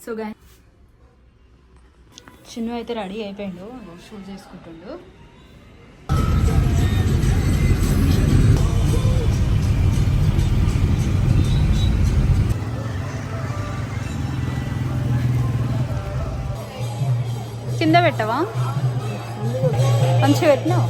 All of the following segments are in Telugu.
సో గాయ్ చిన్ను అయితే రెడీ అయిపోయిండు, షూట్ చేసుకుంటుండు. కింద పెట్టవా? మంచిగా పెట్టినావు.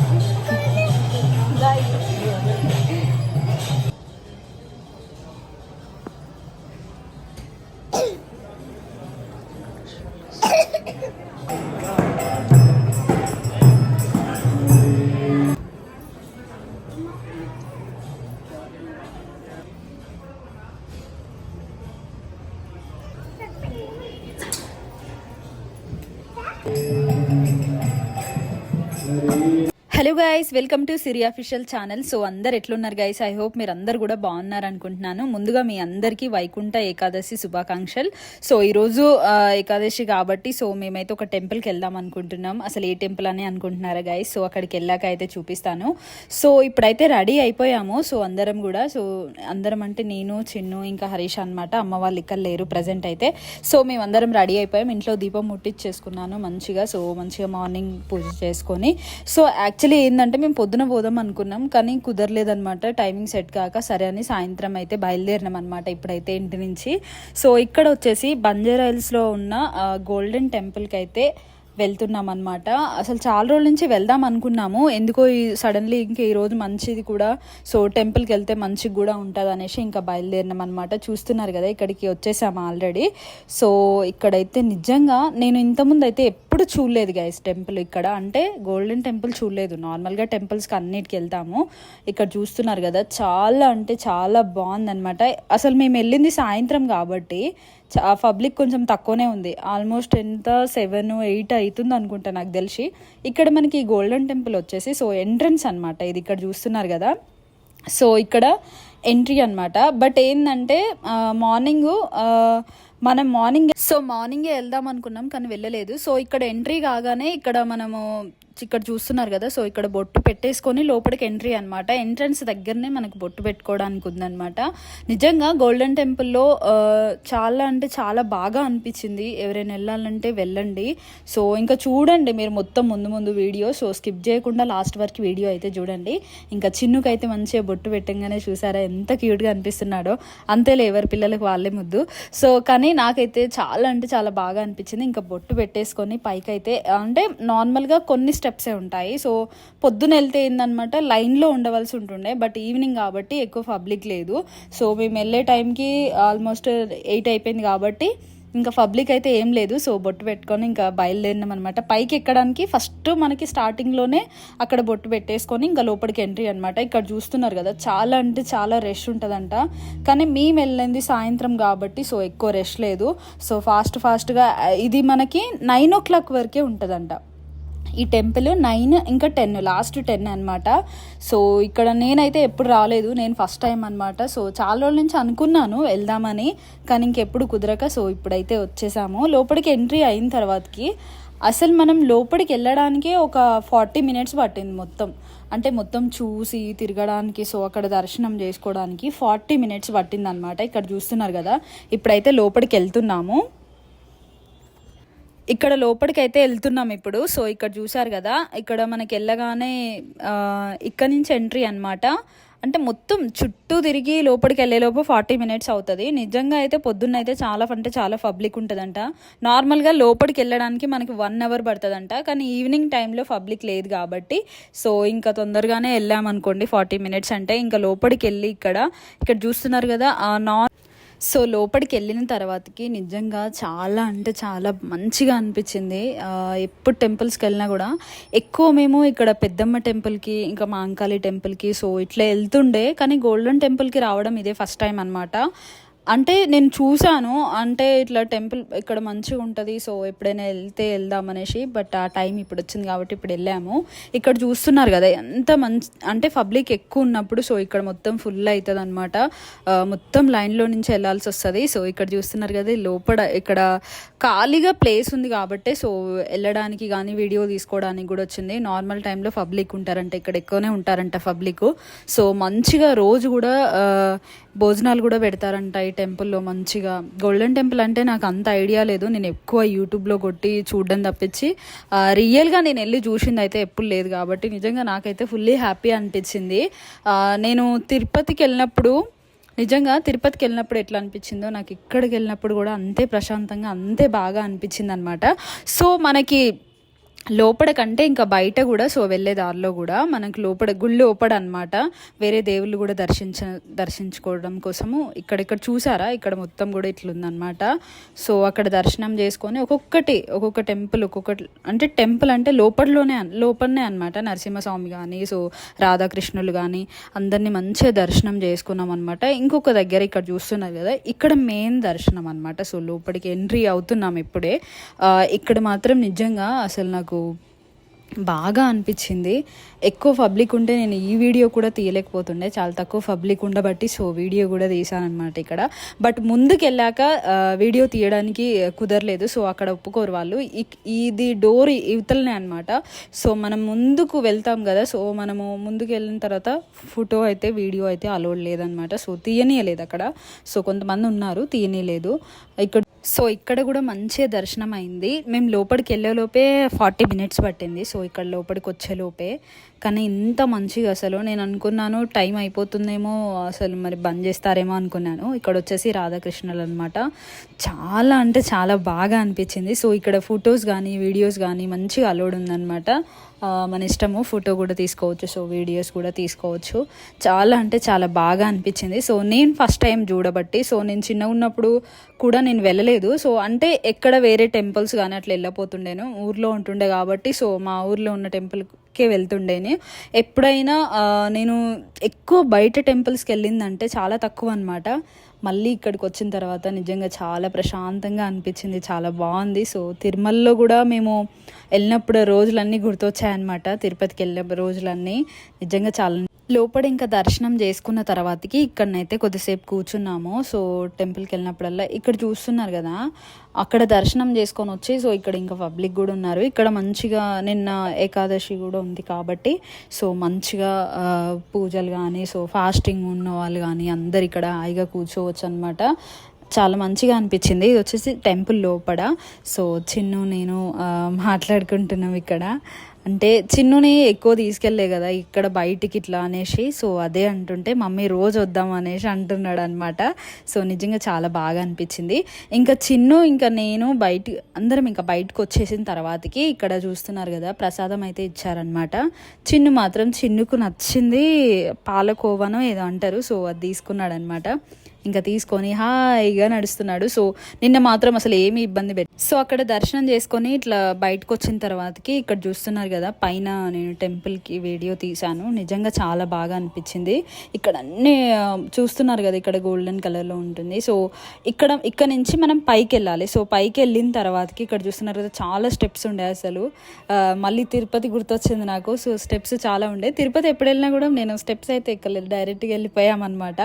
Hello guys, welcome to Siri official channel. So అందరు ఎట్లున్నారు గైస్? ఐ హోప్ మీరు అందరు కూడా బాగున్నారు అనుకుంటున్నాను. ముందుగా మీ అందరికీ వైకుంఠ ఏకాదశి శుభాకాంక్షలు. సో ఈరోజు ఏకాదశి కాబట్టి సో మేమైతే ఒక టెంపుల్కి వెళ్దాం అనుకుంటున్నాం. అసలు ఏ టెంపుల్ అని అనుకుంటున్నారా గైస్? సో అక్కడికి వెళ్ళాక అయితే చూపిస్తాను. సో ఇప్పుడైతే రెడీ అయిపోయాము. సో అందరం కూడా, సో అందరం అంటే నేను, చిన్ను, ఇంకా హరీష్ అనమాట. అమ్మ వాళ్ళు ఇక్కడ లేరు ప్రజెంట్ అయితే. సో మేమందరం రెడీ అయిపోయాం. ఇంట్లో దీపం ముట్టించేసుకున్నాను మంచిగా. సో మంచిగా మార్నింగ్ పూజ చేసుకొని, సో యాక్చువల్లీ ఏంటంటే మేము పొద్దున పోదాం అనుకున్నాం కానీ కుదరలేదనమాట, టైమింగ్ సెట్ కాక. సరే అని సాయంత్రం అయితే బయలుదేరినాం అనమాట ఇప్పుడైతే ఇంటి నుంచి. సో ఇక్కడ వచ్చేసి బంజారా హిల్స్లో ఉన్న గోల్డెన్ టెంపుల్కి అయితే వెళ్తున్నాం అనమాట. అసలు చాలా రోజుల నుంచి వెళ్దాం అనుకున్నాము, ఎందుకో సడన్లీ ఇంకా ఈరోజు మంచిది కూడా, సో టెంపుల్కి వెళ్తే మంచిగా కూడా ఉంటుంది అనేసి ఇంకా బయలుదేరినాం అనమాట. చూస్తున్నారు కదా ఇక్కడికి వచ్చేసాము ఆల్రెడీ. సో ఇక్కడైతే నిజంగా నేను ఇంతకుముందు అయితే ఎప్పుడు చూడలేదు గైస్ టెంపుల్ ఇక్కడ, అంటే గోల్డెన్ టెంపుల్ చూడలేదు. నార్మల్గా టెంపుల్స్కి అన్నిటికి వెళ్తాము. ఇక్కడ చూస్తున్నారు కదా చాలా అంటే చాలా బాగుందనమాట. అసలు మేము వెళ్ళింది సాయంత్రం కాబట్టి పబ్లిక్ కొంచెం తక్కువనే ఉంది. ఆల్మోస్ట్ ఎంత 7-8 అవుతుంది అనుకుంటా నాకు తెలిసి. ఇక్కడ మనకి గోల్డెన్ టెంపుల్ వచ్చేసి సో ఎంట్రన్స్ అనమాట ఇది. ఇక్కడ చూస్తున్నారు కదా, సో ఇక్కడ ఎంట్రీ అనమాట. బట్ ఏంటంటే మనం మార్నింగే వెళ్దాం అనుకున్నాం కానీ వెళ్ళలేదు. సో ఇక్కడ ఎంట్రీ కాగానే ఇక్కడ మనము ఇక్కడ చూస్తున్నారు కదా, సో ఇక్కడ బొట్టు పెట్టేసుకొని లోపలికి ఎంట్రీ అనమాట. ఎంట్రన్స్ దగ్గరనే మనకు బొట్టు పెట్టుకోవడానికి ఉందన్నమాట. నిజంగా గోల్డెన్ టెంపుల్లో చాలా అంటే చాలా బాగా అనిపించింది. ఎవరైనా వెళ్ళాలంటే వెళ్ళండి. సో ఇంకా చూడండి మీరు మొత్తం ముందు వీడియో, సో స్కిప్ చేయకుండా లాస్ట్ వరకు వీడియో అయితే చూడండి. ఇంకా చిన్నుకైతే మంచిగా బొట్టు పెట్టంగానే చూసారా ఎంత క్యూట్గా అనిపిస్తున్నాడో. అంతేలే, ఎవరి పిల్లలకు వాళ్ళే ముద్దు. సో కానీ నాకైతే చాలా అంటే చాలా బాగా అనిపించింది. ఇంకా బొట్టు పెట్టేసుకొని పైకి అయితే, అంటే నార్మల్గా కొన్ని స్టెప్సే ఉంటాయి. సో పొద్దున వెళ్తే ఏందనమాట లైన్లో ఉండవలసి ఉంటుండే, బట్ ఈవినింగ్ కాబట్టి ఎక్కువ పబ్లిక్ లేదు. సో మేము వెళ్ళే టైంకి ఆల్మోస్ట్ 8 అయిపోయింది కాబట్టి ఇంకా పబ్లిక్ అయితే ఏం లేదు. సో బొట్టు పెట్టుకొని ఇంకా బయలుదేరినాం అనమాట. పైకి ఎక్కడానికి ఫస్ట్ మనకి స్టార్టింగ్లోనే అక్కడ బొట్టు పెట్టేసుకొని ఇంకా లోపలికి ఎంట్రీ అనమాట. ఇక్కడ చూస్తున్నారు కదా చాలా అంటే చాలా రష్ ఉంటుందంట, కానీ మేము వెళ్ళింది సాయంత్రం కాబట్టి సో ఎక్కువ రష్ లేదు. సో ఫాస్ట్గా ఇది మనకి 9 o'clock వరకే ఉంటుందంట ఈ టెంపుల్. 9 ఇంకా 10, లాస్ట్ 10 అనమాట. సో ఇక్కడ నేనైతే ఎప్పుడు రాలేదు, నేను ఫస్ట్ టైం అనమాట. సో చాలా రోజుల నుంచి అనుకున్నాను వెళ్దామని కానీ ఇంకెప్పుడు కుదరక సో ఇప్పుడైతే వచ్చేసాము. లోపలికి ఎంట్రీ అయిన తర్వాతకి అసలు మనం లోపలికి వెళ్ళడానికి ఒక 40 minutes పట్టింది మొత్తం, అంటే మొత్తం చూసి తిరగడానికి. సో అక్కడ దర్శనం చేసుకోవడానికి 40 minutes పట్టింది అనమాట. ఇక్కడ చూస్తున్నారు కదా, ఇప్పుడైతే లోపలికి వెళ్తున్నాము. ఇక్కడ లోపలికి అయితే వెళ్తున్నాం ఇప్పుడు. సో ఇక్కడ చూసారు కదా, ఇక్కడ మనకి వెళ్ళగానే ఇక్కడ నుంచి ఎంట్రీ అనమాట. అంటే మొత్తం చుట్టూ తిరిగి లోపలికి వెళ్ళేలోపు 40 minutes అవుతుంది. నిజంగా అయితే పొద్దున్న అయితే చాలా అంటే చాలా పబ్లిక్ ఉంటుందంట. నార్మల్గా లోపలికి వెళ్ళడానికి మనకి 1 hour పడుతుందంట, కానీ ఈవినింగ్ టైంలో పబ్లిక్ లేదు కాబట్టి సో ఇంకా తొందరగానే వెళ్ళామనుకోండి 40 minutes అంటే. ఇంకా లోపలికి వెళ్ళి ఇక్కడ చూస్తున్నారు కదా సో లోపలికి వెళ్ళిన తర్వాతకి నిజంగా చాలా అంటే చాలా మంచిగా అనిపించింది. ఎప్పుడు టెంపుల్స్కి వెళ్ళినా కూడా ఎక్కువ మేము ఇక్కడ పెద్దమ్మ టెంపుల్కి ఇంకా మాంకాళి టెంపుల్కి సో ఇట్లా వెళ్తుండే, కానీ గోల్డెన్ టెంపుల్కి రావడం ఇదే ఫస్ట్ టైం అనమాట. అంటే నేను చూశాను, అంటే ఇట్లా టెంపుల్ ఇక్కడ మంచిగా ఉంటుంది సో ఎప్పుడైనా వెళ్దామనేసి, బట్ ఆ టైం ఇప్పుడు వచ్చింది కాబట్టి ఇప్పుడు వెళ్ళాము. ఇక్కడ చూస్తున్నారు కదా ఎంత అంటే పబ్లిక్ ఎక్కువ ఉన్నప్పుడు సో ఇక్కడ మొత్తం ఫుల్ అవుతుంది అనమాట. మొత్తం లైన్లో నుంచి వెళ్ళాల్సి వస్తుంది. సో ఇక్కడ చూస్తున్నారు కదా లోపల ఇక్కడ ఖాళీగా ప్లేస్ ఉంది కాబట్టి సో వెళ్ళడానికి కానీ వీడియో తీసుకోవడానికి కూడా వచ్చింది. నార్మల్ టైంలో పబ్లిక్ ఉంటారంట, ఇక్కడ ఎక్కువనే ఉంటారంట పబ్లిక్. సో మంచిగా రోజు కూడా భోజనాలు కూడా పెడతారంట ఈ టెంపుల్లో మంచిగా. గోల్డెన్ టెంపుల్ అంటే నాకు అంత ఐడియా లేదు, నేను ఎక్కువ యూట్యూబ్లో కొట్టి చూడడం తప్పించి రియల్గా నేను వెళ్ళి చూసింది అయితే ఎప్పుడు లేదు. కాబట్టి నిజంగా నాకైతే ఫుల్లీ హ్యాపీ అనిపించింది. నేను తిరుపతికి వెళ్ళినప్పుడు ఎట్లా అనిపించిందో నాకు ఇక్కడికి వెళ్ళినప్పుడు కూడా అంతే ప్రశాంతంగా అంతే బాగా అనిపించింది అనమాట. సో మనకి లోపల కంటే ఇంకా బయట కూడా సో వెళ్ళే దారిలో కూడా మనకు గుళ్ళు లోపడ అనమాట వేరే దేవుళ్ళు కూడా దర్శించుకోవడం కోసము ఇక్కడ చూసారా, ఇక్కడ మొత్తం కూడా ఇట్లుందనమాట. సో అక్కడ దర్శనం చేసుకొని ఒక్కొక్క టెంపుల్ అంటే టెంపుల్ అంటే లోపలనే అనమాట. నరసింహస్వామి కానీ సో రాధాకృష్ణులు కానీ అందరినీ మంచిగా దర్శనం చేసుకున్నాం అనమాట. ఇంకొక దగ్గర ఇక్కడ చూస్తున్నారు కదా, ఇక్కడ మెయిన్ దర్శనం అనమాట. సో లోపలికి ఎంట్రీ అవుతున్నాం ఇప్పుడే. ఇక్కడ మాత్రం నిజంగా అసలు నాకు బాగా అనిపించింది. ఎక్కువ పబ్లిక్ ఉంటే నేను ఈ వీడియో కూడా తీయలేకపోతుండే, చాలా తక్కువ పబ్లిక్ ఉండబట్టి సో వీడియో కూడా తీసానమాట ఇక్కడ. బట్ ముందుకు వెళ్ళాక వీడియో తీయడానికి కుదరలేదు, సో అక్కడ ఒప్పుకోరు వాళ్ళు. ఇది డోర్ ఇవతలనే అనమాట. సో మనం ముందుకు వెళ్తాం కదా, సో మనము ముందుకు వెళ్ళిన తర్వాత ఫోటో అయితే వీడియో అయితే అలౌడ్ లేదనమాట. సో తీయనీయలేదు అక్కడ. సో కొంతమంది ఉన్నారు తీయనీయలేదు. ఇక్కడ కూడా మంచిగా దర్శనం అయింది. మేము లోపలికి వెళ్ళేలోపే 40 minutes పట్టింది. సో ఇక్కడ లోపలికి వచ్చేలోపే కానీ ఇంత మంచిగా అసలు నేను అనుకున్నాను టైం అయిపోతుందేమో, అసలు మరి బంద్ చేస్తారేమో అనుకున్నాను. ఇక్కడ వచ్చేసి రాధాకృష్ణులు అనమాట. చాలా అంటే చాలా బాగా అనిపించింది. సో ఇక్కడ ఫొటోస్ కానీ వీడియోస్ కానీ మంచిగా అలౌడ్ ఉందన్నమాట. మన ఇష్టము, ఫోటో కూడా తీసుకోవచ్చు, సో వీడియోస్ కూడా తీసుకోవచ్చు. చాలా అంటే చాలా బాగా అనిపించింది. సో నేను ఫస్ట్ టైం చూడబట్టి, సో నేను చిన్నగా ఉన్నప్పుడు కూడా నేను వెళ్ళలేదు. సో అంటే ఎక్కడ వేరే టెంపుల్స్ కానీ అట్లా వెళ్ళిపోతుండేను, ఊర్లో ఉంటుండే కాబట్టి సో మా ఊర్లో ఉన్న టెంపుల్కే వెళ్తుండేని. ఎప్పుడైనా నేను ఎక్కువ బయట టెంపుల్స్కి వెళ్ళిందంటే చాలా తక్కువ అనమాట. మళ్ళీ ఇక్కడికి వచ్చిన తర్వాత నిజంగా చాలా ప్రశాంతంగా అనిపించింది, చాలా బాగుంది. సో తిరుమలలో కూడా మేము వెళ్ళినప్పుడు రోజులన్నీ గుర్తొచ్చాయన్నమాట. తిరుపతికి వెళ్ళిన రోజులన్నీ నిజంగా చాలా. లోపల ఇంకా దర్శనం చేసుకున్న తర్వాతకి ఇక్కడనైతే కొద్దిసేపు కూర్చున్నాము. సో టెంపుల్కి వెళ్ళినప్పుడల్లా ఇక్కడ చూస్తున్నారు కదా, అక్కడ దర్శనం చేసుకొని వచ్చి సో ఇక్కడ ఇంకా పబ్లిక్ కూడా ఉన్నారు. ఇక్కడ మంచిగా నిన్న ఏకాదశి కూడా ఉంది కాబట్టి సో మంచిగా పూజలు కానీ సో ఫాస్టింగ్ ఉన్న వాళ్ళు కానీ అందరు ఇక్కడ హాయిగా కూర్చోవచ్చు అనమాట. చాలా మంచిగా అనిపించింది. ఇది వచ్చేసి టెంపుల్ లోపల. సో చిన్ను నేను మాట్లాడుకుంటున్నాం ఇక్కడ. అంటే చిన్నుని ఎక్కువ తీసుకెళ్ళలే కదా ఇక్కడ బయటికి ఇట్లా అనేసి, సో అదే అంటుంటే మమ్మీ రోజు వద్దాం అనేసి అంటున్నాడు అనమాట. సో నిజంగా చాలా బాగా అనిపించింది. ఇంకా చిన్ను ఇంకా నేను అందరం ఇంకా బయటకు వచ్చేసిన తర్వాతకి ఇక్కడ చూస్తున్నారు కదా ప్రసాదం అయితే ఇచ్చారనమాట. చిన్నుకు నచ్చింది పాలకోవనో ఏదో అంటారు, సో అది తీసుకున్నాడు అనమాట. ఇంకా తీసుకొని హాయిగా నడుస్తున్నాడు. సో నిన్న మాత్రం అసలు ఏమీ ఇబ్బంది సో అక్కడ దర్శనం చేసుకొని ఇట్లా బయటకు వచ్చిన తర్వాతకి ఇక్కడ చూస్తున్నారు కదా పైన నేను టెంపుల్కి వీడియో తీశాను. నిజంగా చాలా బాగా అనిపించింది. ఇక్కడ అన్నీ చూస్తున్నారు కదా, ఇక్కడ గోల్డెన్ కలర్లో ఉంటుంది. సో ఇక్కడ నుంచి మనం పైకి వెళ్ళాలి. సో పైకి వెళ్ళిన తర్వాతకి ఇక్కడ చూస్తున్నారు కదా చాలా స్టెప్స్ ఉండే. అసలు మళ్ళీ తిరుపతి గుర్తొచ్చింది నాకు. సో స్టెప్స్ చాలా ఉండే. తిరుపతి ఎప్పుడు వెళ్ళినా కూడా నేను స్టెప్స్ అయితే ఎక్కలేదు, డైరెక్ట్గా వెళ్ళిపోయామన్నమాట.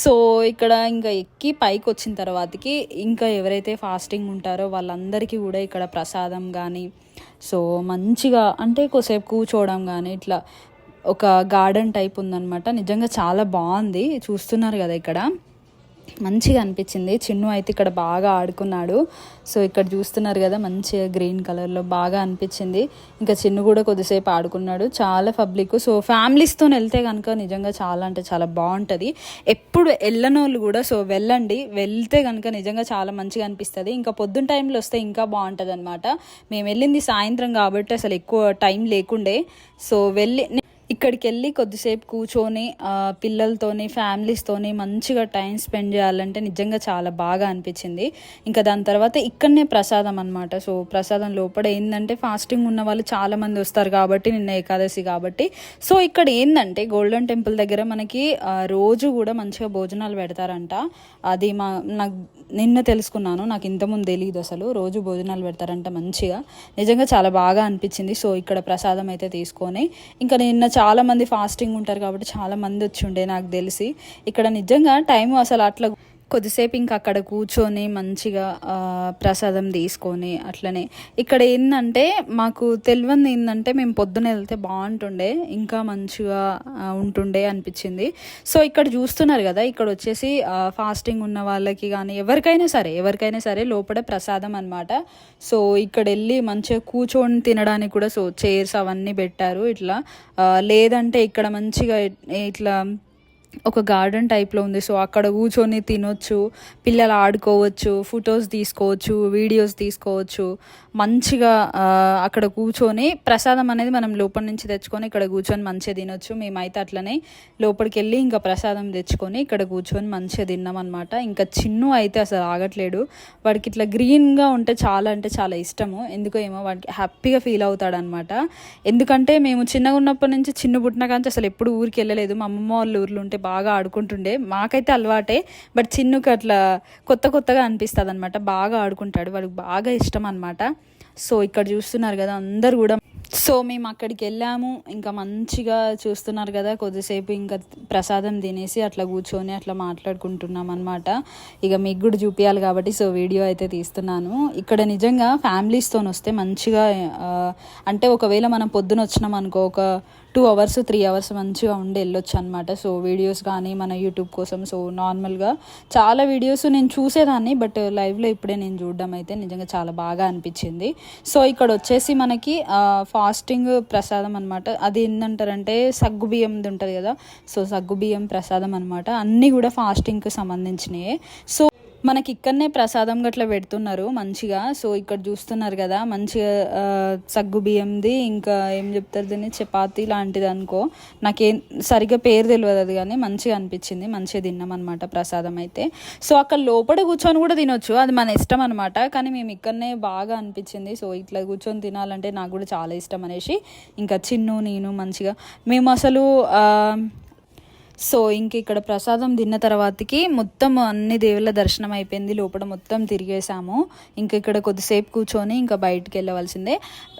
సో ఇక్కడ ఇంకా ఎక్కి పైకి వచ్చిన తర్వాతకి ఇంకా ఎవరైతే ఫాస్టింగ్ ఉంటారో వాళ్ళందరికీ కూడా ఇక్కడ ప్రసాదం కానీ సో మంచిగా అంటే కొద్దిసేపు కూర్చోవడం కానీ ఇట్లా ఒక గార్డెన్ టైప్ ఉందన్నమాట. నిజంగా చాలా బాగుంది. చూస్తున్నారు కదా ఇక్కడ మంచిగా అనిపించింది. చిన్ను అయితే ఇక్కడ బాగా ఆడుకున్నాడు. సో ఇక్కడ చూస్తున్నారు కదా మంచిగా గ్రీన్ కలర్లో బాగా అనిపించింది. ఇంకా చిన్ను కూడా కొద్దిసేపు ఆడుకున్నాడు. చాలా పబ్లిక్. సో ఫ్యామిలీస్తో వెళ్తే కనుక నిజంగా చాలా అంటే చాలా బాగుంటుంది. ఎప్పుడు వెళ్ళనోళ్ళు కూడా సో వెళ్ళండి, వెళ్తే కనుక నిజంగా చాలా మంచిగా అనిపిస్తుంది. ఇంకా పొద్దున్న టైంలో వస్తే ఇంకా బాగుంటుంది అనమాట. మేము వెళ్ళింది సాయంత్రం కాబట్టి అసలు ఎక్కువ టైం లేకుండే. సో ఇక్కడికి వెళ్ళి కొద్దిసేపు కూర్చొని పిల్లలతోని ఫ్యామిలీస్తోని మంచిగా టైం స్పెండ్ చేయాలంటే నిజంగా చాలా బాగా అనిపించింది. ఇంకా దాని తర్వాత ఇక్కడనే ప్రసాదం అనమాట. సో ప్రసాదం లోపల ఏంటంటే ఫాస్టింగ్ ఉన్న వాళ్ళు చాలామంది వస్తారు కాబట్టి నిన్న ఏకాదశి కాబట్టి సో ఇక్కడ ఏంటంటే గోల్డెన్ టెంపుల్ దగ్గర మనకి రోజు కూడా మంచిగా భోజనాలు పెడతారంట. అది నాకు నిన్న తెలుసుకున్నాను, నాకు ఇంతకుముందు తెలియదు అసలు. రోజు భోజనాలు పెడతారంట మంచిగా. నిజంగా చాలా బాగా అనిపించింది. సో ఇక్కడ ప్రసాదం అయితే తీసుకొని ఇంకా నిన్న చాలామంది ఫాస్టింగ్ ఉంటారు కాబట్టి చాలామంది వచ్చి ఉండే నాకు తెలిసి. ఇక్కడ నిజంగా టైం అసలు అట్లా కొద్దిసేపు ఇంకా అక్కడ కూర్చొని మంచిగా ప్రసాదం తీసుకొని అట్లనే ఇక్కడ ఏంటంటే మాకు తెలియంది ఏంటంటే మేము పొద్దున వెళ్తే బాగుంటుండే, ఇంకా మంచిగా ఉంటుండే అనిపించింది. సో ఇక్కడ చూస్తున్నారు కదా, ఇక్కడ వచ్చేసి ఫాస్టింగ్ ఉన్న వాళ్ళకి కానీ ఎవరికైనా సరే లోపల ప్రసాదం అనమాట. సో ఇక్కడ వెళ్ళి మంచిగా కూర్చొని తినడానికి కూడా సో చైర్స్ అవన్నీ పెట్టారు ఇట్లా. లేదంటే ఇక్కడ మంచిగా ఇట్లా ఒక గార్డెన్ టైప్లో ఉంది. సో అక్కడ కూర్చొని తినొచ్చు, పిల్లలు ఆడుకోవచ్చు, ఫొటోస్ తీసుకోవచ్చు, వీడియోస్ తీసుకోవచ్చు. మంచిగా అక్కడ కూర్చొని ప్రసాదం అనేది మనం లోపల నుంచి తెచ్చుకొని ఇక్కడ కూర్చొని మంచిగా తినొచ్చు. మేమైతే అట్లనే లోపలికి వెళ్ళి ఇంకా ప్రసాదం తెచ్చుకొని ఇక్కడ కూర్చొని మంచిగా తిన్నాం అనమాట. ఇంకా చిన్ను అయితే అసలు ఆగట్లేడు, వాడికి ఇట్లా గ్రీన్గా ఉంటే అంటే చాలా ఇష్టము. ఎందుకో ఏమో వాడికి హ్యాపీగా ఫీల్ అవుతాడనమాట. ఎందుకంటే మేము చిన్నగా ఉన్నప్పటి నుంచి చిన్ను పుట్టిన కానీ అసలు ఎప్పుడు ఊరికి వెళ్ళలేదు. మా అమ్మమ్మ వాళ్ళ ఊర్లో ఉంటే బాగా ఆడుకుంటుండే, మాకైతే అలవాటే, బట్ చిన్నుకి అట్లా కొత్తగా అనిపిస్తుంది అనమాట. బాగా ఆడుకుంటాడు, వాడికి బాగా ఇష్టం అనమాట. సో ఇక్కడ చూస్తున్నారు కదా అందరు కూడా. సో మేము అక్కడికి వెళ్ళాము, ఇంకా మంచిగా చూస్తున్నారు కదా కొద్దిసేపు ఇంకా ప్రసాదం తినేసి అట్లా కూర్చొని అట్లా మాట్లాడుకుంటున్నాం అనమాట. ఇక మీకు కూడా చూపించాలి కాబట్టి సో వీడియో అయితే తీస్తున్నాను. ఇక్కడ నిజంగా ఫ్యామిలీస్తో వస్తే మంచిగా అంటే ఒకవేళ మనం పొద్దున వచ్చినాం అనుకో, ఒక 2 hours 3 hours మంచిగా ఉండి వెళ్ళొచ్చు అనమాట. సో వీడియోస్ కానీ మన యూట్యూబ్ కోసం సో నార్మల్గా చాలా వీడియోస్ నేను చూసేదాన్ని, బట్ లైవ్లో ఇప్పుడే నేను చూడడం అయితే నిజంగా చాలా బాగా అనిపించింది. సో ఇక్కడ వచ్చేసి మనకి ఫాస్టింగ్ ప్రసాదం అనమాట. అది ఏంటంటారంటే సగ్గుబియ్యంది ఉంటుంది కదా, సో సగ్గుబియ్యం ప్రసాదం అనమాట. అన్నీ కూడా ఫాస్టింగ్కి సంబంధించినవి. సో మనకి ఇక్కడనే ప్రసాదం గట్లా పెడుతున్నారు మంచిగా. సో ఇక్కడ చూస్తున్నారు కదా మంచిగా సగ్గు బియ్యంది, ఇంకా ఏం చెప్తారు దీన్ని, చపాతీ లాంటిది అనుకో, నాకేం సరిగ్గా పేరు తెలియదు అది, కానీ మంచిగా అనిపించింది, మంచిగా తిన్నాం అనమాట ప్రసాదం అయితే. సో అక్కడ లోపల కూర్చొని కూడా తినొచ్చు, అది మన ఇష్టం అనమాట. కానీ మేము ఇక్కడనే బాగా అనిపించింది. సో ఇట్లా కూర్చొని తినాలంటే నాకు కూడా చాలా ఇష్టం అనేసి ఇంకా చిన్ను నేను మంచిగా మేము అసలు సో ఇంక ఇక్కడ ప్రసాదం తిన్న తర్వాతకి మొత్తం అన్ని దేవుళ్ళ దర్శనం అయిపోయింది, లోపల మొత్తం తిరిగేసాము. ఇంక ఇక్కడ కొద్దిసేపు కూర్చొని ఇంకా బయటికి వెళ్ళవలసిందే.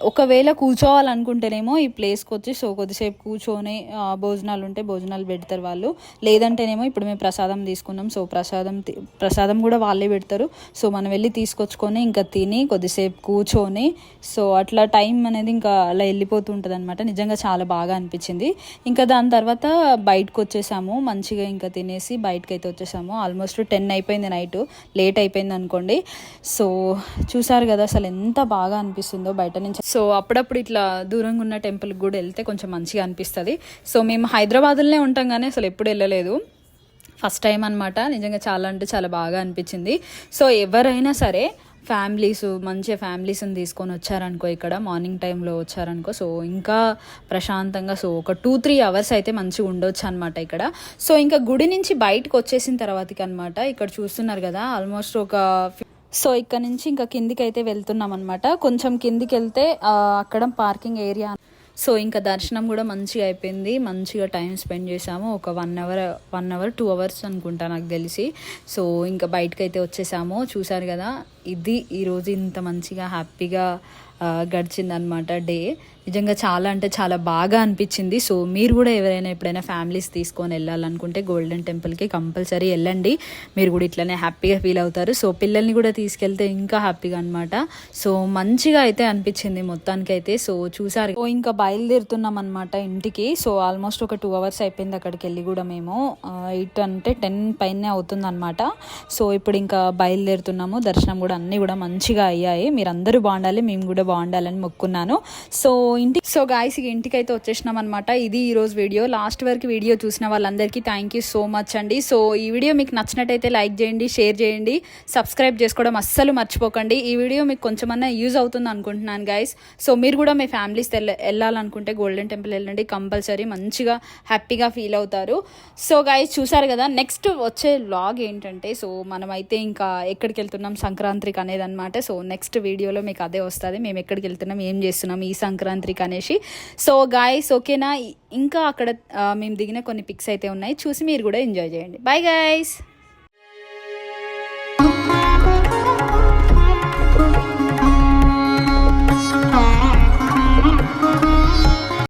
ఒకవేళ కూర్చోవాలనుకుంటేనేమో ఈ ప్లేస్కి వచ్చి సో కొద్దిసేపు కూర్చొని భోజనాలు ఉంటే భోజనాలు పెడతారు వాళ్ళు, లేదంటేనేమో ఇప్పుడు మేము ప్రసాదం తీసుకున్నాం. సో ప్రసాదం కూడా వాళ్ళే పెడతారు. సో మనం వెళ్ళి తీసుకొచ్చుకొని ఇంకా తిని కొద్దిసేపు కూర్చొని సో అట్లా టైం అనేది ఇంకా అలా వెళ్ళిపోతూ ఉంటుంది అనమాట. నిజంగా చాలా బాగా అనిపించింది. ఇంకా దాని తర్వాత బయటకు వచ్చేసి మంచిగా ఇంకా తినేసి బయటకు అయితే వచ్చేసాము. ఆల్మోస్ట్ 10 అయిపోయింది, నైట్ లేట్ అయిపోయింది అనుకోండి. సో చూసారు కదా అసలు ఎంత బాగా అనిపిస్తుందో బయట నుంచి. సో అప్పుడప్పుడు ఇట్లా దూరంగా ఉన్న టెంపుల్కి కూడా వెళ్తే కొంచెం మంచిగా అనిపిస్తుంది. సో మేము హైదరాబాద్లోనే ఉంటాం కానీ అసలు ఎప్పుడు వెళ్ళలేదు, ఫస్ట్ టైం అనమాట. నిజంగా చాలా అంటే చాలా బాగా అనిపించింది. సో ఎవరైనా సరే మంచిగా ఫ్యామిలీస్ని తీసుకొని వచ్చారనుకో, ఇక్కడ మార్నింగ్ టైంలో వచ్చారనుకో, సో ఇంకా ప్రశాంతంగా సో ఒక 2-3 hours అయితే మంచిగా ఉండొచ్చు అనమాట ఇక్కడ. సో ఇంకా గుడి నుంచి బయటకు వచ్చేసిన తర్వాతకి అనమాట ఇక్కడ చూస్తున్నారు కదా ఆల్మోస్ట్ సో ఇక్కడ నుంచి ఇంకా కిందికి అయితే వెళ్తున్నాం అనమాట. కొంచెం కిందికి వెళ్తే అక్కడ పార్కింగ్ ఏరియా. సో ఇంకా దర్శనం కూడా మంచిగా అయిపోయింది, మంచిగా టైం స్పెండ్ చేసాము. ఒక 1 hour 2 hours అనుకుంటా నాకు తెలిసి. సో ఇంకా బయటకు అయితే వచ్చేసాము. చూసారు కదా, ఇది ఈరోజు ఇంత మంచిగా హ్యాపీగా గడిచిందనమాట డే. నిజంగా చాలా అంటే చాలా బాగా అనిపించింది. సో మీరు కూడా ఎప్పుడైనా ఫ్యామిలీస్ తీసుకొని వెళ్ళాలనుకుంటే గోల్డెన్ టెంపుల్కి కంపల్సరీ వెళ్ళండి, మీరు కూడా ఇట్లనే హ్యాపీగా ఫీల్ అవుతారు. సో పిల్లల్ని కూడా తీసుకెళ్తే ఇంకా హ్యాపీగా అనమాట. సో మంచిగా అయితే అనిపించింది మొత్తానికి అయితే. సో చూసారు, ఇంకా బయలుదేరుతున్నాం అనమాట ఇంటికి. సో ఆల్మోస్ట్ ఒక 2 hours అయిపోయింది అక్కడికి వెళ్ళి కూడా. మేము 8 అంటే 10 పైనే అవుతుంది అనమాట. సో ఇప్పుడు ఇంకా బయలుదేరుతున్నాము. దర్శనం కూడా అన్నీ కూడా మంచిగా అయ్యాయి. మీరు అందరూ బాగుండాలి, మేము కూడా బాగుండాలని మొక్కున్నాను. సో గాయ్స్ ఇంటికి అయితే వచ్చేసినాం అనమాట. ఇది ఈరోజు వీడియో. లాస్ట్ వరకు వీడియో చూసిన వాళ్ళందరికీ థ్యాంక్ యూ సో మచ్ అండి. సో ఈ వీడియో మీకు నచ్చినట్టయితే లైక్ చేయండి, షేర్ చేయండి, సబ్స్క్రైబ్ చేసుకోవడం అస్సలు మర్చిపోకండి. ఈ వీడియో మీకు కొంచెమన్నా యూజ్ అవుతుంది అనుకుంటున్నాను గాయ్స్. సో మీరు కూడా మీ ఫ్యామిలీస్ వెళ్ళాలనుకుంటే గోల్డెన్ టెంపుల్ వెళ్ళండి, కంపల్సరీ మంచిగా హ్యాపీగా ఫీల్ అవుతారు. సో గాయ్స్ చూసారు కదా, నెక్స్ట్ వచ్చే వ్లాగ్ ఏంటంటే సో మనమైతే ఇంకా ఎక్కడికి వెళ్తున్నాం సంక్రాంతికి అనేది అనమాట. సో నెక్స్ట్ వీడియోలో మీకు అదే వస్తుంది, మేము ఎక్కడికి వెళ్తున్నాం, ఏం చేస్తున్నాం ఈ సంక్రాంతికి అనేసి. సో గాయ్స్ ఓకేనా, ఇంకా అక్కడ మేము దిగిన కొన్ని పిక్స్ అయితే ఉన్నాయి, చూసి మీరు కూడా ఎంజాయ్ చేయండి. Bye guys.